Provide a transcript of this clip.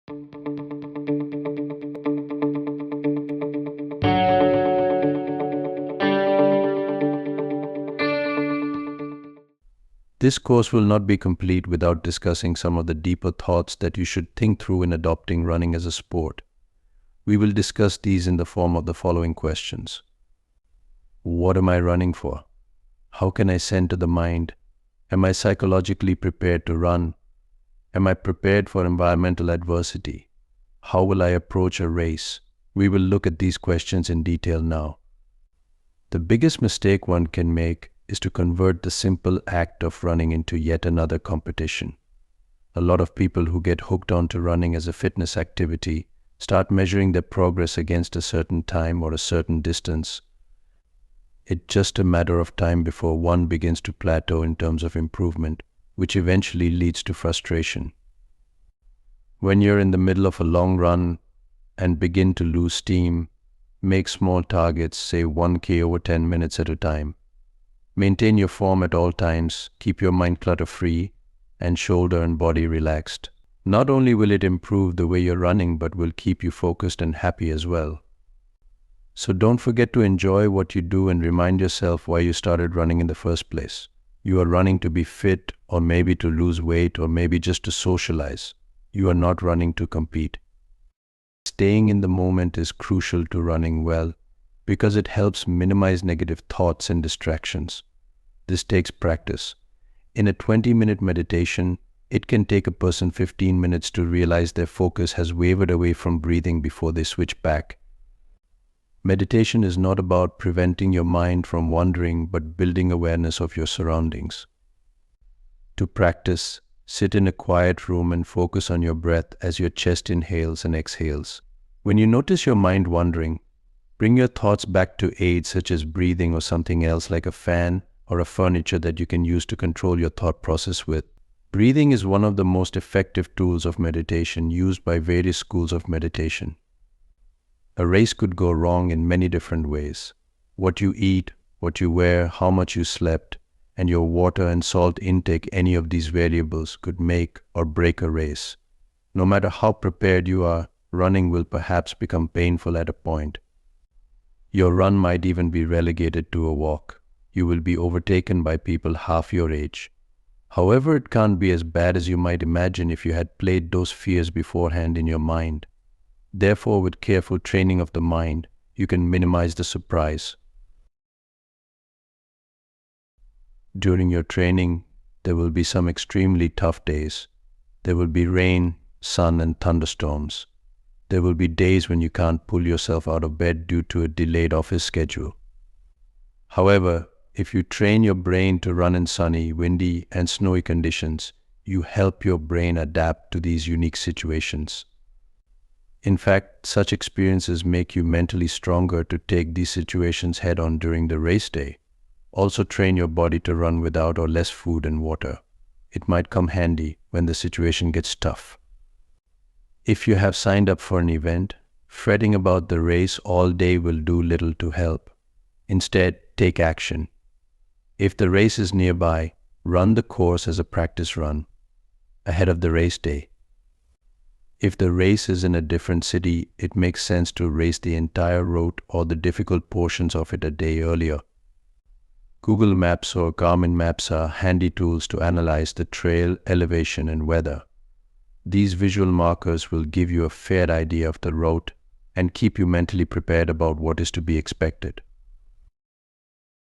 This course will not be complete without discussing some of the deeper thoughts that you should think through in adopting running as a sport. We will discuss these in the form of the following questions. What am I running for? How can I center the mind? Am I psychologically prepared to run? Am I prepared for environmental adversity? How will I approach a race? We will look at these questions in detail now. The biggest mistake one can make is to convert the simple act of running into yet another competition. A lot of people who get hooked onto running as a fitness activity start measuring their progress against a certain time or a certain distance. It's just a matter of time before one begins to plateau in terms of improvement, which eventually leads to frustration. When you're in the middle of a long run and begin to lose steam, make small targets, say 1K over 10 minutes at a time. Maintain your form at all times, keep your mind clutter-free, and shoulder and body relaxed. Not only will it improve the way you're running, but will keep you focused and happy as well. So don't forget to enjoy what you do and remind yourself why you started running in the first place. You are running to be fit, or maybe to lose weight, or maybe just to socialize. You are not running to compete. Staying in the moment is crucial to running well because it helps minimize negative thoughts and distractions. This takes practice. In a 20-minute meditation, it can take a person 15 minutes to realize their focus has wavered away from breathing before they switch back. Meditation is not about preventing your mind from wandering, but building awareness of your surroundings. To practice, sit in a quiet room and focus on your breath as your chest inhales and exhales. When you notice your mind wandering, bring your thoughts back to aids such as breathing or something else like a fan or a furniture that you can use to control your thought process with. Breathing is one of the most effective tools of meditation used by various schools of meditation. A race could go wrong in many different ways. What you eat, what you wear, how much you slept, and your water and salt intake, any of these variables could make or break a race. No matter how prepared you are, running will perhaps become painful at a point. Your run might even be relegated to a walk. You will be overtaken by people half your age. However, it can't be as bad as you might imagine if you had played those fears beforehand in your mind. Therefore, with careful training of the mind, you can minimize the surprise. During your training, there will be some extremely tough days. There will be rain, sun, and thunderstorms. There will be days when you can't pull yourself out of bed due to a delayed office schedule. However, if you train your brain to run in sunny, windy, and snowy conditions, you help your brain adapt to these unique situations. In fact, such experiences make you mentally stronger to take these situations head-on during the race day. Also train your body to run without or less food and water. It might come handy when the situation gets tough. If you have signed up for an event, fretting about the race all day will do little to help. Instead, take action. If the race is nearby, run the course as a practice run ahead of the race day. If the race is in a different city, it makes sense to race the entire route or the difficult portions of it a day earlier. Google Maps or Garmin Maps are handy tools to analyze the trail, elevation, and weather. These visual markers will give you a fair idea of the route and keep you mentally prepared about what is to be expected.